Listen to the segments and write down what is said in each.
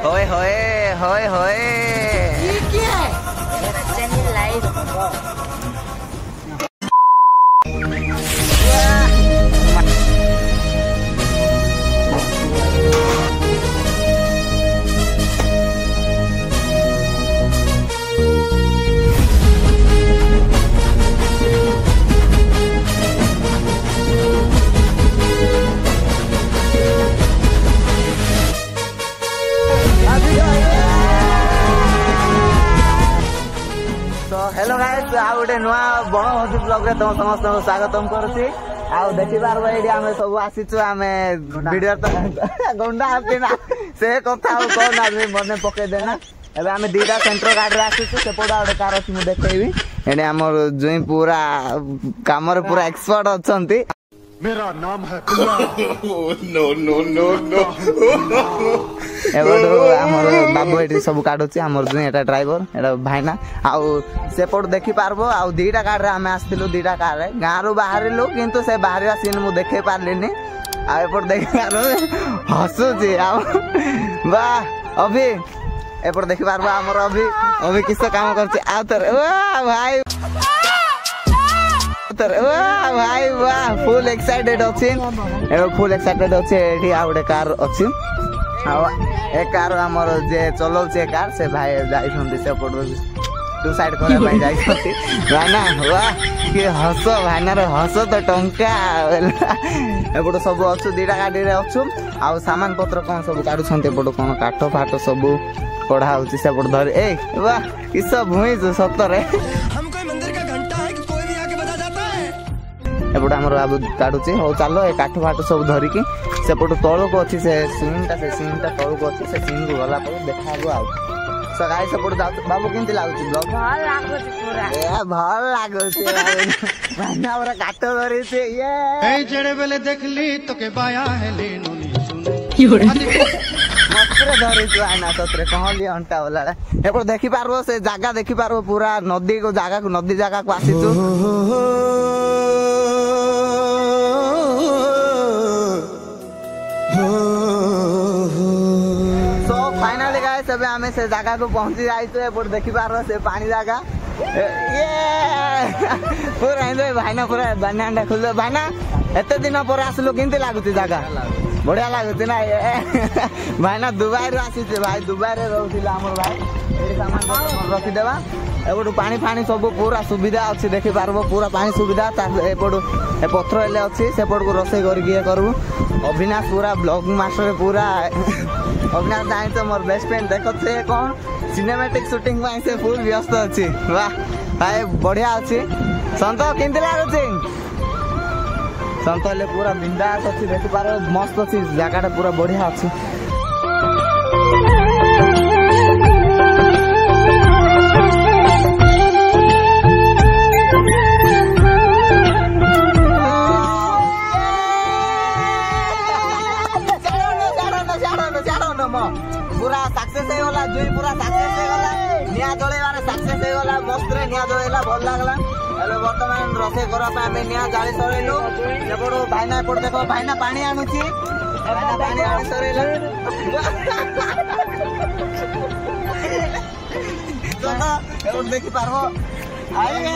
होए होए होए होए ये क्या है लाइव हेलो गाइस आ गोटे नुआ बण भोजी ब्लॉग रे तुम समस्त स्वागतम करुछि आ देखि पारबो एडी हमें सब आसीछु हमें वीडियो तो गंडा हापी ना से कथा कोन आदमी मने पके देना एबे हमें दीटा सेंटर गाड़ी रे आसीछु से पोडा ओडे कार अछि मु देखैबी एने हमर जुई पूरा काम रे पूरा एक्सपर्ट अछंती मेरा नाम है no no no no Hebdo हमर बाबू एटी सब काढुछि हमर जुई एटा ड्राइवर एटा भाईना आउ सेपट देखि पारबो आउ दीटा कार रे हमें आस्थिलु दीटा कार रे गारो बाहरिलु किंतु से बाहरिया सीन मु देखे पारलिनी आ एपट देखि पारो हसुछि आ वाह अभी एपट देखि पारबो हमर अभी किस काम करछि आ तर वाह भाई वाह भाई वाह फुल एक्साइटेड अछि एबो फुल एक्साइटेड अछि एठी आ गोटे कार अछि आ ए कार हमर जे चलौ छे कार से भाई जाई छथि से पड टू साइड करे भाई जाई छथि भाईना वाह के हस भाईना रे हस तो टंका एपड सब अछि दीटा गाडी रे अछि आ सामान पत्र कोन सब काढु छथि एपड कोन काठो फाटो सब कढा होछि से पड धर ए वाह ई सब भुई सतरे हम कोई मंदिर का घंटा है कि कोई भी आके बजा जाता है एपटे हमर बाबू काढुछि हो चलो ए काठ फाट सब धरिकी सेपट तळको अछि से सीनटा तळको अछि से सीन को गला पर देखाबो आ सो गाइस सेपट जाउ बाबू केनति लागुछि ब्लॉग भल लागुछि पूरा ए भल लागुछि भाईना हमरा काठ धरिछि ये ए जेड़े बेले देखली तो के बाया है लेनो नी सुन मस्त्र धरिछु आना सत्रे कहली अंटा वाला एपट देखि पारबो से जागा देखि पारबो पूरा नदी को जागा को आसीछु सो फाइनली गाइस अबे हमें से जगह को पहुंची जाई तो एपट देखि पारो से पानी जागा ये पूरा एंजॉय भाईना पूरा बानांडा खुल भाईना एते दिन पर आसलो किंती लागुती जागा बढ़िया लागुती ना भाईना दुबई रे आसी छे भाई दुबई रे रहउतिला हमर भाई एडी सामान रखि देबा एपटू पानी फानी सब पूरा सुविधा अच्छी देखि पारबो पूरा पानी सुविधा एपटू ए पत्थर हेले अच्छी सेपट को रोसे करके करबो अविनाश पूरा ब्लॉग मास्टर पूरा अविनाश जाई तो मोर बेस्ट फ्रेंड देखो से कौन सिनेमैटिक शूटिंग में से फुल व्यस्त अच्छी वाह भाई बढ़िया अच्छी संत किंती लागुछि संत ले पूरा बिंदास अच्छी देखि पारो मस्त अच्छी जगह पूरा बढ़िया अच्छी पूरा सक्सेस हे होला जुई पूरा सक्सेस हे गला निया जळेबारे सक्सेस हे गला मस्त रे निया जळेला भल लागला हेले वर्तमान रसे करा पे हमें निया जाळे सरेलु एपडो भाईना एपड देखो भाईना पानी आनुची भाईना पानी आने सरेला चलो एपड देखि पारबो आइए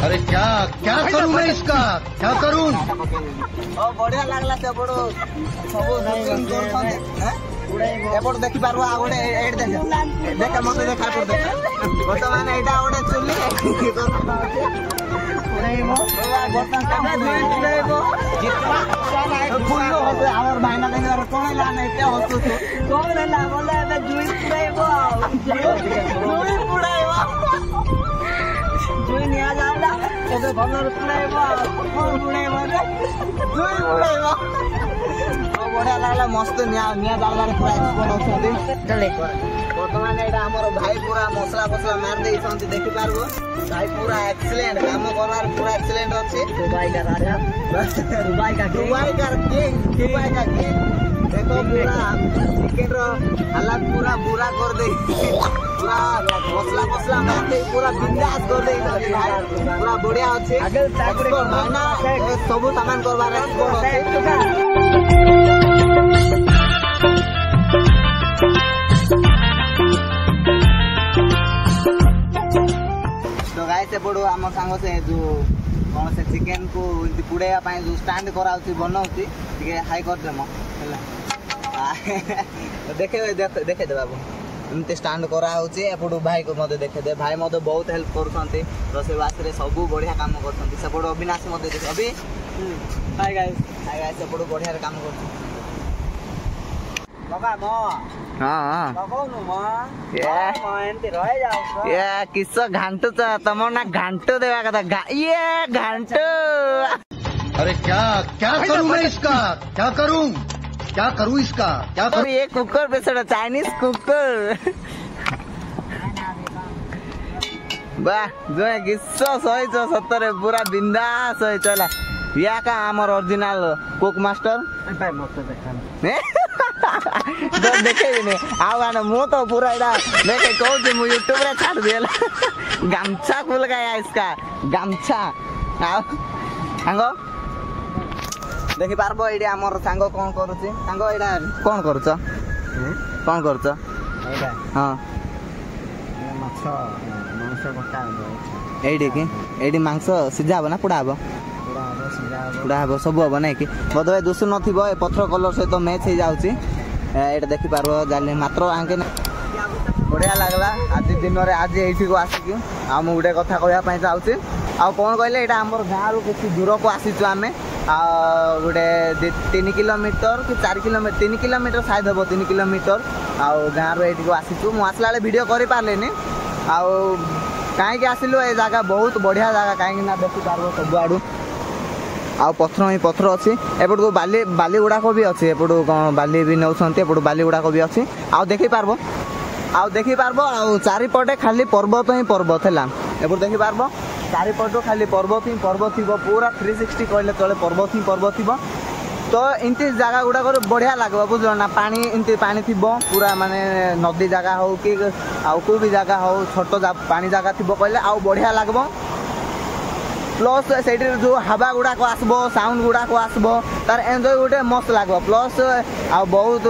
अरे क्या करूं मैं इसका क्या करूं ओ बढ़िया लागला से बड़ो सब नहीं एपट देखि पारबो आ गोटे एड देख मते देखा पर देख वर्तमान एटा गोटे चुली उड़ाइबो वर्तमान उड़ाइबो जितना फुल्लो होते हमर भाईना देंगे कोन ला नै के होतु कोन ला बोले एबे जुई उड़ाइबो जुई उड़ाइबो जुई निया जाला एबे भलर उड़ाइबो कोन उड़ाइबो रे जुई उड़ाइबो बढ़िया लागला मस्त निया जालबारे पूरा एक्सपर्ट अछंती चले वर्तमान एटा हमर भाई पूरा मसला मार देई छंती देखि पारबो भाई पूरा एक्सीलेंट काम करवार पूरा एक्सीलेंट अछि दुबई का राजा दुबई का किंग देखो पूरा चिकन रो हालत पूरा बुरा कर दे पूरा मसला मार दे पूरा बिंदास कर दे पूरा बढ़िया अछि एक्सपर्ट माना सब सामान करवार एक्सपर्ट अछि आम सांग से जो कौन से चिकेन को पुड़ेया जो स्टैंड कराऊँ बनाऊँगी हाई करदेम देखे देखे दे बाबू एमती स्टैंड कराऊँगी एपटू भाई को मत देखे भाई मत बहुत हेल्प कर रोषेईवास सब बढ़िया काम कर अविनाश मत देखे अभी हाय गाइस सेपटू बढ़िया काम कर किस घाटू तुम ना घाटू देवा कथा ये घाटू अरे क्या क्या करूं मैं इसका क्या करूं इसका क्या करूं ये कुकर पे चाइनीज कुकर वाह जो किस सही सतरे पूरा बिंदास चला या का आमर ओरिजिनल कुक मास्टर देखे आने मु तो पूरा देखे कहूँ मु यूट्यूब रे छाड़ दिए गामछा खुल गया इसका गामछा सांग देखी पार्ब ये आमर सांग कौन करुच्ची सांग एटा कौन करुच कौन करुच हाँ एडी मांस सीझा हम ना पुड़ा हम पुड़ा हम सब हम ना कि बोधे दुसु न पथर कलर सहित मैच हो जाऊँगी ये देखी पार्ब जानी मात्र आंके बढ़िया लगला आज दिन में आज ये आसिक गोटे कथा कहवाई चाहूँगी आउ कौन कहले यहाँ आम गाँव रु किसी दूर को आसीचु आम गोटे 3 किलोमीटर कि 4 किलोमीटर 3 किलोमीटर शायद हम 3 किलोमीटर आउ गाँव रु ये आसीचु मुझे आसला वीडियो कर पारे आउ कहीं आसिलु ये जगह बहुत बढ़िया जगह कहीं देखी पार्ब सब आड़ू आउ पथर ही पथर अच्छी एपट को बाली गुड़ाक भी अच्छी एपट कौन बाली भी नौ एपट बाली गुड़ाक भी अच्छी आउ देखी पार्ब आउ चारिपटे खाली पर्वत ही पर्वत है एपट देखी पार्ब चारिपट खाली पर्वत ही पर्वत थी पूरा 360 कहले चले पर्वत ही पर्वत थी तो इमती जगह गुड़ाक बढ़िया लगे बुझल ना पानी इमती पानी थी पूरा माने नदी जगह हो कि आउ कोई भी जगह हो छोट पानी जगह थी कहले आउ बढ़िया लगब प्लस से जो हवा गुड़ाक आसब साउंड गुड़ाक आसब तार एंजॉय गोटे मस्त लगे प्लस आ बहुत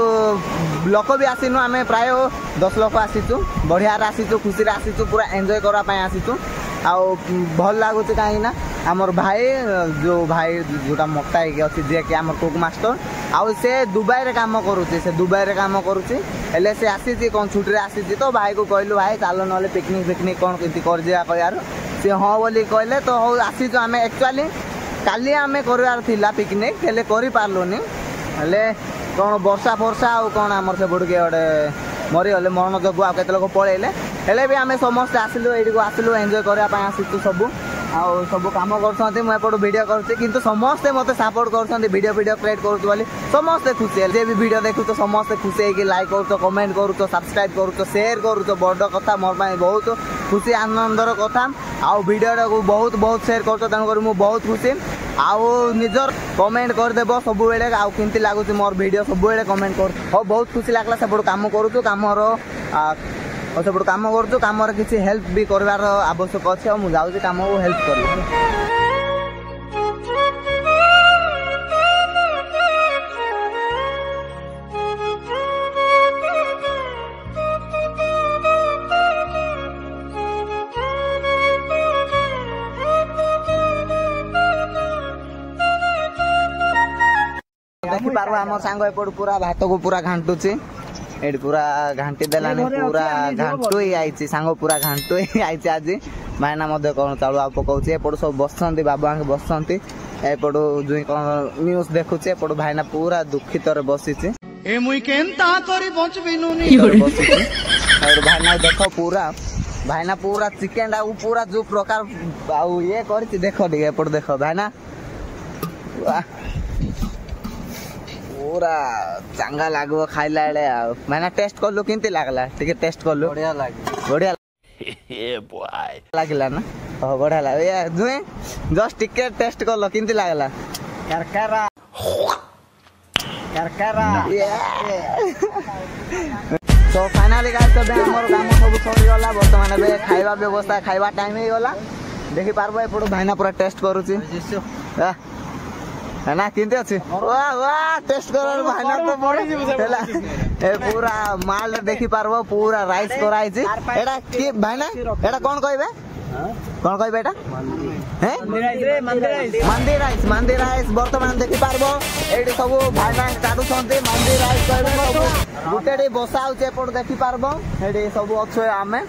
लोक भी आसीनु आम प्राय 10 लोक आसीचु बढ़िया आसीचु खुशी आसीचु पूरा एंजॉय करने आसीचु आउ भल लगुच कहीं आमर भाई जो भाई जोटा मोटा है अच्छी जी कि आम कुक मास्टर आउ से दुबई रे काम करुचे से दुबई रे काम करुचे हेले से आसी कौन छुट्टी आसी तो भाई को कहलु भाई चलो ना पिकनिक कौन केमती कर यार सी हाँ बोली कहले तो हो आसीचु आम एक्चुअली काली आम करार थिला पिकनिक हेले करि पारलुनी हेले कौन वर्षा फर्षा आउ कौन आमर से बुड़ के गोटे मरीगले मरण जोगु आ केते लोक पळेले हेले भी आम समस्त आसिलु एठी को आसिलु एंजॉय करबा पय आसिचु सब आउ सब काम करछन्ती मु एपट वीडियो करछि किंतु समस्ते मते सपोर्ट करछन्ती वीडियो क्रिएट करछु बोली समस्ते खुशी जे भी वीडियो देखु तो समस्ते खुशी है कि लाइक करछु कमेंट करछु सब्सक्राइब करछु शेयर करछु बड़ कथा मोर पय बहुत खुशी आनंदर कथा आउ वीडियो को बहुत शेयर करछु तन कर मु बहुत खुशी आउ निजर कमेंट कर देबो सब बेले आउ किंती लागुची मोर वीडियो सब बेले कमेंट कर हो बहुत खुशी लागला सब काम करूछु कामर सब काम करूछु कामर किसी हेल्प भी करवार आवश्यक अछि मु जाउची काम को हेल्प करी देखी पार्ब आम सांग एपट पूरा भात को पूरा घांटुची ये पूरा घांटी देलानी पूरा घांटू ही आई सांग पूरा घांटू ही आई आज भाईना कौन चालू आ पकाउची एपट सब बसंती बाबा बसंती एपट जुई कौन न्यूज देखुची एपट भाईना पूरा दुखित रे बसिची ए मुई केनता करी बचबिनुनी भाईना देखो पूरा भाईना पूरा चिकेन आ पूरा जो प्रकार आ ये करची देखो टे एपट देखो भाईना पूरा चंगा लागो खाइला मैंने टेस्ट करलु किंती लागला ठीक टेस्ट करलु बढ़िया बढ़िया लागला ना हां बढ़िया लाग ये जुए जस्ट टिकेट टेस्ट करलो किंती लागला करकरा तो फाइनली गाइस तो हमर काम सब सरी गला वर्तमान बे खाइबा व्यवस्था खाइबा टाइम ही गला देखि पारबो एपड भाइना पूरा टेस्ट करूची है ना किंती अच्छी वाह वाह टेस्ट कर भाइना तो बड़ी हेला ए पूरा माल देखि पारबो पूरा राइस कराई छी एडा की भाइना एडा कोन कहबे कौन कह बेटा मंदी राइस बर्तमान देखि पारबो एडी सब भाई भाई काटू छंती मंदी राइस कहबे सब गुटेडी बसा होचे एपट देखि पारबो एडी सब अच्छे आमे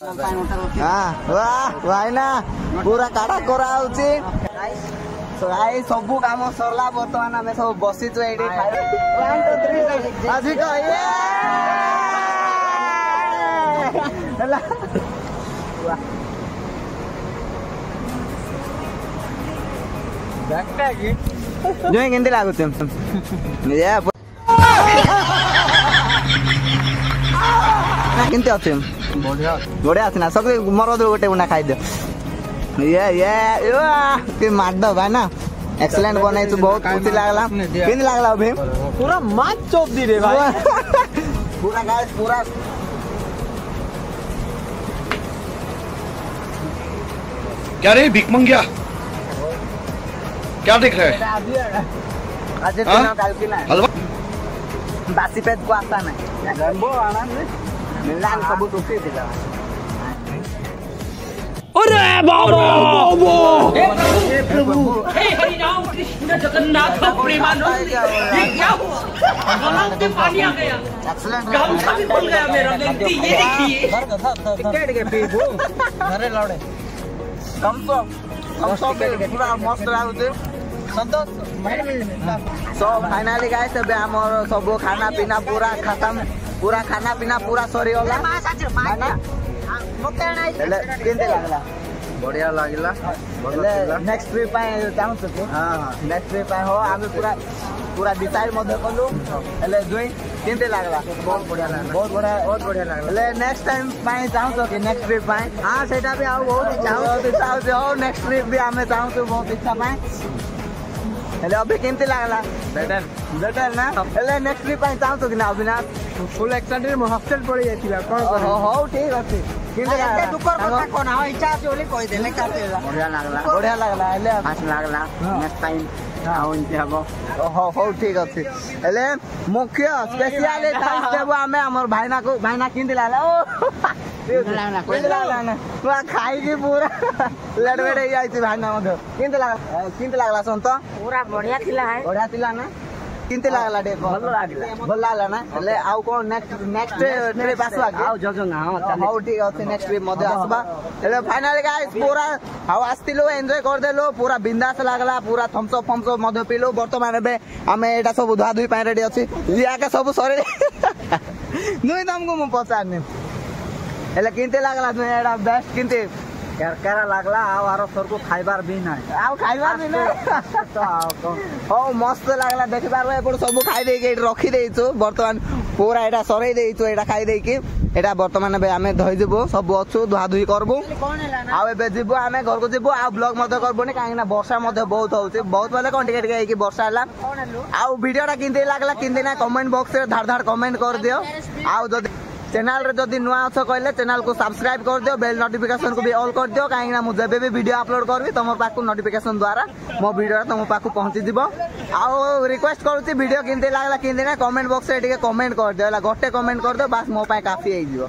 हां वाह भाईना पूरा काटा करा होची आई सब काम सरला बर्तमान आमे सब बसी छु एडी 1 2 3 आजी को ये हला वाह जो केंदी लागुचे ये केंती अछि बढ़िया बढ़िया अछि ना सब मरद गोटे उना खाइ दे ये के मार दो भाई ना एक्सीलेंट बनाई तू बहुत खुशी लागला केंदी लागला अभी पूरा माच चोप दी रे भाई पूरा गाइस पूरा क्या रे भीख मंगिया क्या देख रहे हैं आज दिन काल की ना हलवा बासी पेट को आता नहीं गंबो आनंद मिलान सब टुकी दिला अरे बाबा हे प्रभु हे हरि राम कृष्ण जगन्नाथ प्रेमानंद ये क्या हुआ गलाव में पानी आ गया गामछा भी खुल गया मेरा गलती ये देखिए टिकट के पीबू घरे लौड़े कम तो पूरा मस्त लागुचे संतोष सो फाइनली गाइस अब हमर सब खाना पीना पूरा खत्म पूरा खाना पीना पूरा सरी होला केंते लागला बढ़िया लागला नेक्स्ट ट्रिप पाए चाहू तो हां नेक्स्ट ट्रिप पाए हो आमे पूरा पूरा डिसाइड मध्य कलु एले जोई केंते लागला बहुत बढ़िया लागला एले नेक्स्ट टाइम पाए चाहू तो कि नेक्स्ट ट्रिप पाए हां सेटा भी आउ बहुत इच्छा हो नेक्स्ट ट्रिप भी आमे चाहू तो बहुत इच्छा पाए एले अभी केंते लागला बेटर ना एले नेक्स्ट ट्रिप पाए चाहू तो कि ना अविनाश फुल एक्साइटेड म हॉस्टल पड़ी जातिला कोन हो ठीक अछि केंते लागला दुकर কথা कोन हो इच्छा अछि ओले कहि देले काटे बढ़िया लागला एले आस लागला नेक्स्ट टाइम आउ इनते हबो हो ठीक अछि एले मुख्य स्पेशल थैंक्स देबो हमें हमर भाईना केंते लागला ओ केंते लागला ना तू खाई की पूरा लड़बेड़े आइछि भाईना मधे केंते लागला संत पूरा बढ़िया थिला ना किंते लागला डे भल लागला ना ले आउ कोन नेक्स्ट ट्रिप आसबा के आउ जजंगा हां ठीक अछि नेक्स्ट ट्रिप मध्ये आसबा ले फाइनली गाइस पूरा हाउ आस्तिलो एन्जॉय कर देलो पूरा बिंदास लागला पूरा थम्स अप मध्ये पीलो वर्तमान बे हमें एटा सब धुआ धुई पाए रेडी अछि या के सब सरे नुई तुमको मु पचारने एले किंते लागला तू एटा बेस्ट किंते केरा लागला आउ आरो सर को खाइबार भी ना आउ खाइबार भी ना तो हो मस्त लागला देखबार एपड़ सब खाइ दे के रखी देइछु वर्तमान पूरा एटा सरै देइछु एटा खाइ दे के एटा वर्तमान बे हमें धइ देबो सब अछु धुआ धुई करबो आउ एबे जिबो हमें घर को जिबो आ ब्लॉग मते करबो ने काहे ना वर्षा मते बहुत होउछ बहुत वाले कोन टिके टिके की वर्षा हला आउ वीडियोटा किंते लागला किंते ना कमेंट बॉक्स रे धाड़ धाड़ कमेंट कर दियो आउ जदी चैनल रे जदी नुआ अछ कहले चैनल को सब्सक्राइब कर दियो बेल नोटिफिकेशन को भी ऑल कर दियो काहे ना मु जेबे भी वीडियो अपलोड करबी तमर पाकू नोटिफिकेशन द्वारा मो वीडियो तम पाकू पहुंची दिबो आउ रिक्वेस्ट करूची वीडियो किंते लागला किंते ना कमेंट बॉक्स रे टिके कमेंट कर दियो ला गोटे कमेंट कर दियो बस मो पाए काफी हे दियो।